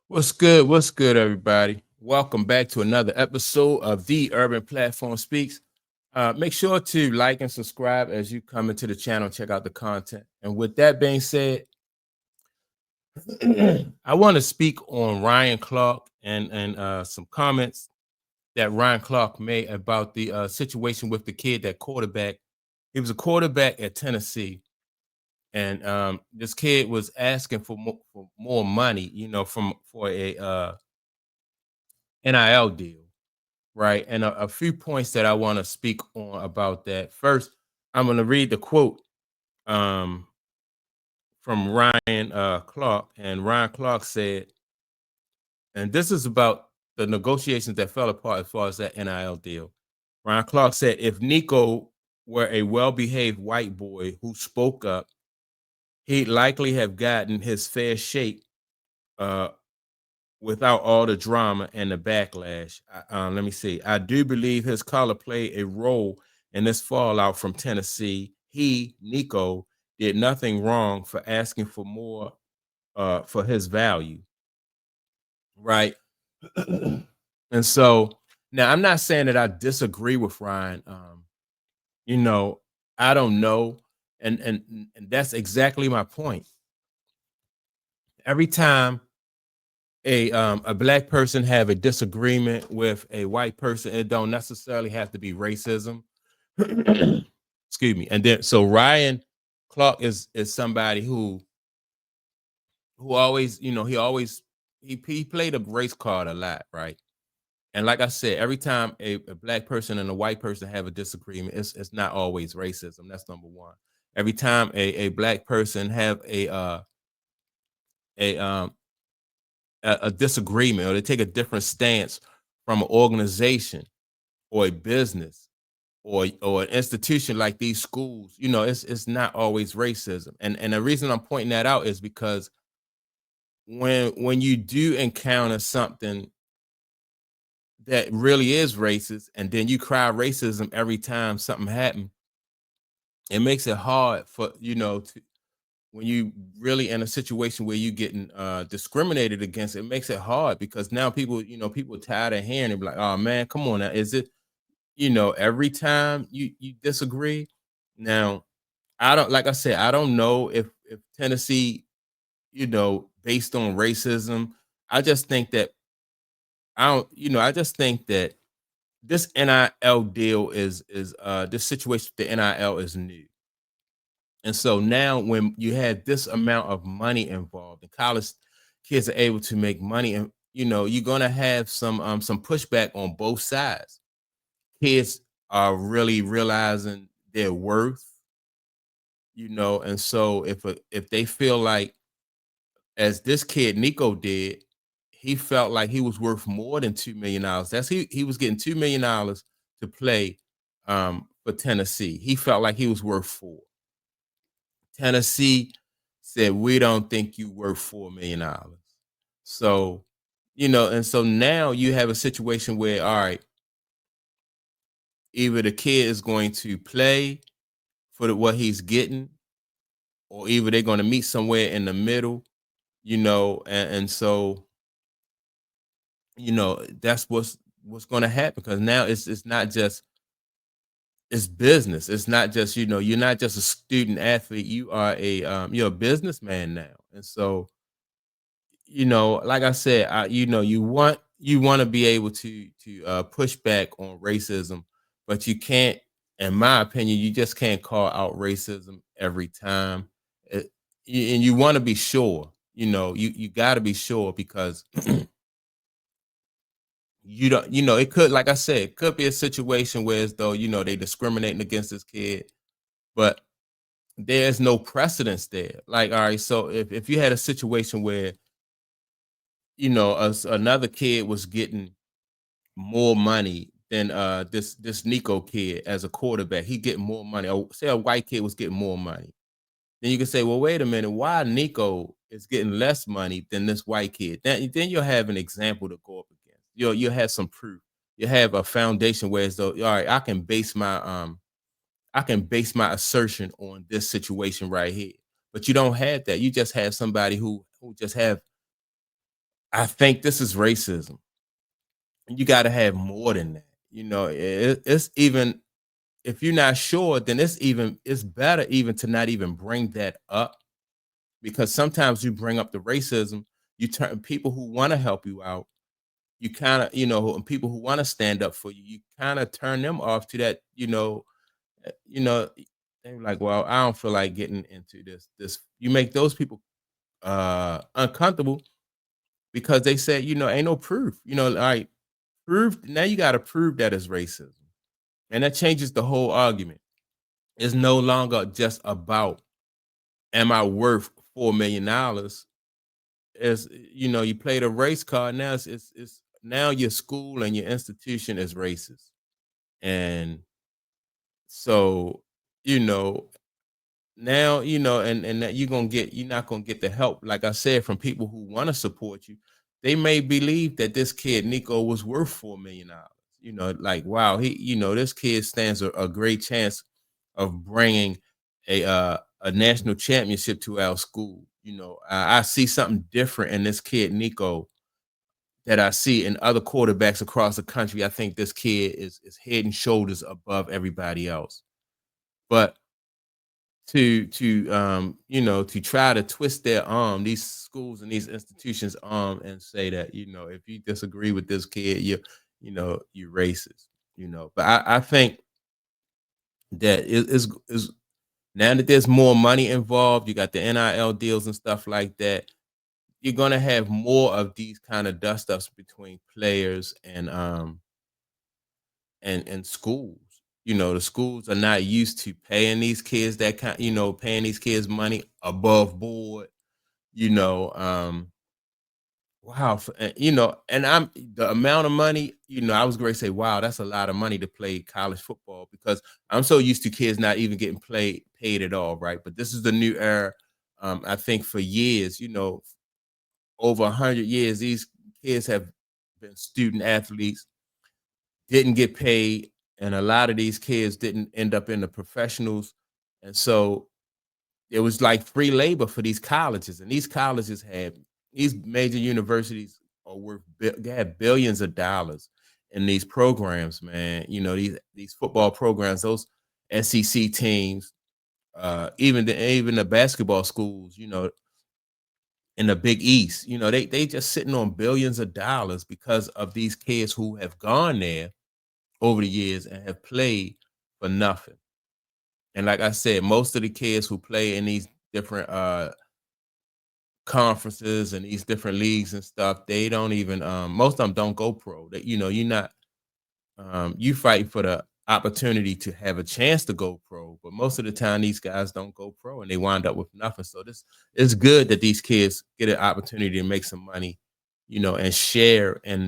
What's good? What's good, everybody? Welcome back to another episode of the Urban Platform Speaks. Make sure to like and subscribe as you come into the channel and check out the content. And with that being said, I want to speak on Ryan Clark and some comments that Ryan Clark made about the situation with the kid, that quarterback. He was a quarterback at Tennessee, and this kid was asking for more money, from for a NIL deal. Right. And a few points that I want to speak on about that. First, I'm going to read the quote um, from Ryan Clark. And Ryan Clark said, and this is about the negotiations that fell apart as far as that NIL deal. Ryan Clark said, if Nico were a well behaved white boy who spoke up, he'd likely have gotten his fair shake uh, without all the drama and the backlash. Let me see. I do believe his color played a role in this fallout from Tennessee. He, Nico, did nothing wrong for asking for more for his value, right? And so now I'm not saying that I disagree with Ryan. You know, I don't know, and that's exactly my point. Every time a black person have a disagreement with a white person, it don't necessarily have to be racism. Excuse me. And then so Ryan Clark is somebody who always, he played a race card a lot, right? And like I said, every time a black person and a white person have a disagreement, it's not always racism. That's number one. Every time a black person have a um a disagreement, or they take a different stance from an organization or a business or an institution like these schools, it's not always racism. And the reason I'm pointing that out is because when you do encounter something that really is racist, and then you cry racism every time something happens, it makes it hard for when you really in a situation where you getting discriminated against. It makes it hard because now people tired of hearing it, be like, oh man, come on now, is it every time you disagree? Now, I don't, like I said, I don't know if Tennessee, based on racism. I just think that I just think that this NIL deal is this situation with the NIL is new. And so now when you had this amount of money involved, and college kids are able to make money, and you're gonna have some pushback on both sides. Kids are really realizing their worth, and so if they feel like, as this kid Nico did, he felt like he was worth more than $2 million. He was getting $2 million to play for Tennessee. He felt like he was worth four. Tennessee said, we don't think you worth $4 million. So, and so now you have a situation where, all right, either the kid is going to play for what he's getting, or either they're going to meet somewhere in the middle, and so that's what's going to happen, because now it's not just, it's business. It's not just, you're not just a student athlete, you are you're a businessman now. And so, like I said, you want to be able to push back on racism, but you can't, in my opinion, you just can't call out racism every time. It- and you want to be sure, you got to be sure, because you don't, it could, like I said, it could be a situation where, as though, they discriminating against this kid, but there's no precedence there. Like, all right, so if you had a situation where, another kid was getting more money than this Nico kid as a quarterback, he getting more money, or say a white kid was getting more money, then you can say, well, wait a minute, why Nico is getting less money than this white kid? Then you'll have an example to go up against. You'll have some proof. You have a foundation where, as though, all right, I can base my assertion on this situation right here. But you don't have that. You just have somebody who just have I think this is racism. You got to have more than that. It's even if you're not sure, then it's better even to not even bring that up because sometimes you bring up the racism, you turn people who want to help you out, you kind of, and people who want to stand up for you, you kind of turn them off to that, you know, they're like, well, I don't feel like getting into this. You make those people uncomfortable because they said, ain't no proof, like proof. Now you got to prove that it's racism. And that changes the whole argument. It's no longer just about am I worth $4 million? As you play the race card now. It's now your school and your institution is racist, and so you know now and that you're not gonna get the help, like I said, from people who want to support you. They may believe that this kid Nico was worth $4 million. Like wow, this kid stands a great chance of bringing a national championship to our school. I see something different in this kid Nico that I see in other quarterbacks across the country. I think this kid is head and shoulders above everybody else. But to try to twist their arm, these schools and these institutions arm, and say that if you disagree with this kid, you're racist. But I think that is now that there's more money involved, you got the NIL deals and stuff like that. You're gonna have more of these kind of dust ups between players and schools. The schools are not used to paying these kids that kind, paying these kids money above board. You know, um, wow, and I'm the amount of money. I was going to say, wow, that's a lot of money to play college football because I'm so used to kids not even getting paid at all, right? But this is the new era. I think for years, over 100 years, these kids have been student athletes, didn't get paid, and a lot of these kids didn't end up in the professionals, and so it was like free labor for these colleges, and these colleges had these major universities are worth they had billions of dollars in these programs, man. These football programs, those SEC teams, even the basketball schools, in the Big East, they just sitting on billions of dollars because of these kids who have gone there over the years and have played for nothing. And like I said, most of the kids who play in these different conferences and these different leagues and stuff, they don't even most of them don't go pro. That you're not you fight for the opportunity to have a chance to go pro, but most of the time these guys don't go pro and they wind up with nothing. So this it's good that these kids get an opportunity to make some money, and share in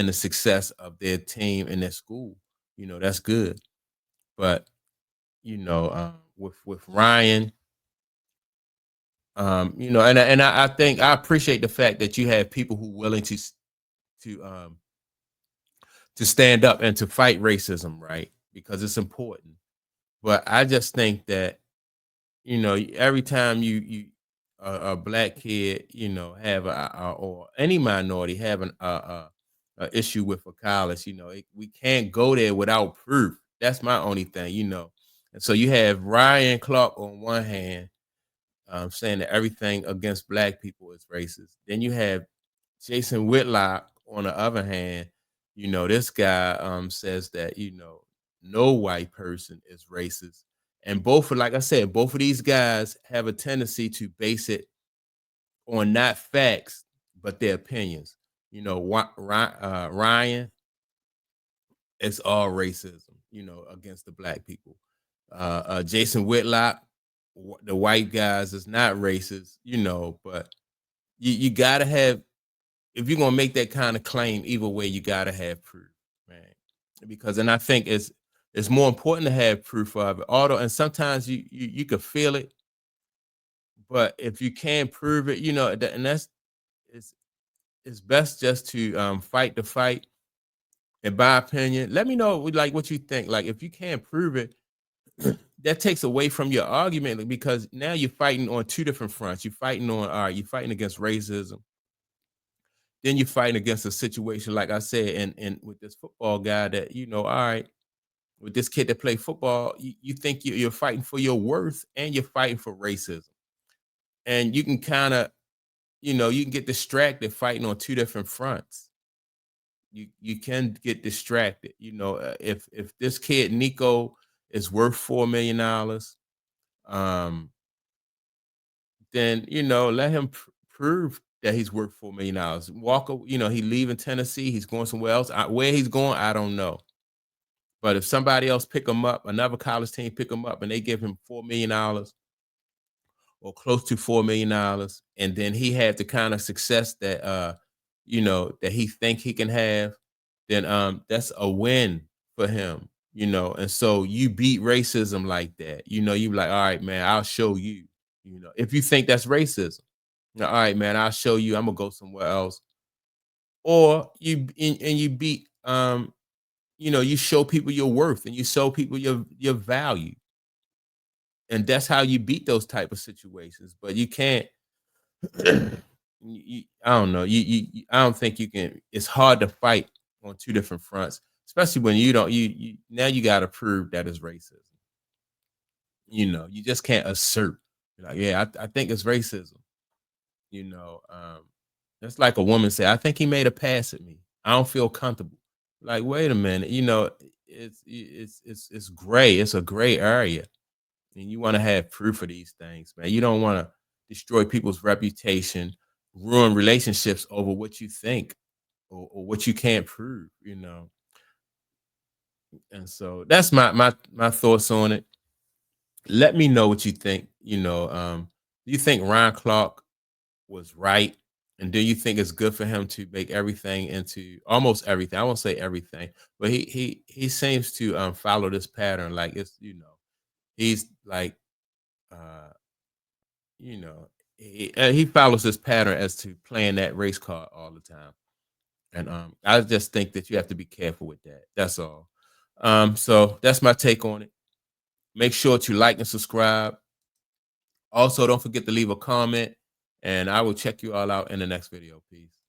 the success of their team and their school. That's good. But with Ryan, and I think I appreciate the fact that you have people who willing to um to stand up and to fight racism, right? Because it's important. But I just think that every time a black kid have or any minority have a issue with a college, we can't go there without proof. That's my only thing. And so you have Ryan Clark on one hand, saying that everything against black people is racist. Then you have Jason Whitlock on the other hand. This guy says that no white person is racist. And like I said, both of these guys have a tendency to base it on not facts, but their opinions. Ryan, it's all racism, against the black people. Jason Whitlock, the white guys, is not racist, but you gotta have, if you're gonna make that kind of claim, either way, you gotta have proof, man. Because, and I think it's more important to have proof of it. Although, and sometimes you could feel it, but if you can't prove it, and it's it's best just to fight the fight. In my opinion, let me know like what you think. Like if you can't prove it, that takes away from your argument because now you're fighting on two different fronts. You're fighting on, all right, you're fighting against racism. Then you're fighting against a situation, like I said, and with this football guy that, all right, with this kid that play football, you think you're fighting for your worth and you're fighting for racism. And you can kind of, you can get distracted fighting on two different fronts. You can get distracted. If this kid Nico is worth $4 million, um, then let him prove that he's worth $4 million. Walker, he leaving Tennessee, he's going somewhere else. Where he's going, I don't know. But if somebody else pick him up, another college team pick him up, and they give him $4 million or close to $4 million, and then he had the kind of success that that he think he can have, then that's a win for him. And so you beat racism like that. You like, all right, man, I'll show you. If you think that's racism, all right, man, I'll show you. I'm gonna go somewhere else. Or and you beat you show people your worth and you show people your value. And that's how you beat those type of situations. But you can't I don't know. I don't think you can. It's hard to fight on two different fronts, especially when you don't. You now you got to prove that it's racism. You just can't assert. You're like, yeah, I think it's racism. You know, um, that's like a woman say, I think he made a pass at me. I don't feel comfortable. Like, wait a minute. It's gray. It's a gray area, and you want to have proof of these things, man. You don't want to destroy people's reputation, ruin relationships over what you think or what you can't prove. And so that's my thoughts on it. Let me know what you think. Do you think Ryan Clark was right? And do you think it's good for him to make everything into almost everything? I won't say everything, but he seems to follow this pattern. Like he's like uh you know, he follows this pattern as to playing that race card all the time. And I just think that you have to be careful with that. That's all. So that's my take on it. Make sure to like and subscribe. Also, don't forget to leave a comment, and I will check you all out in the next video. Peace.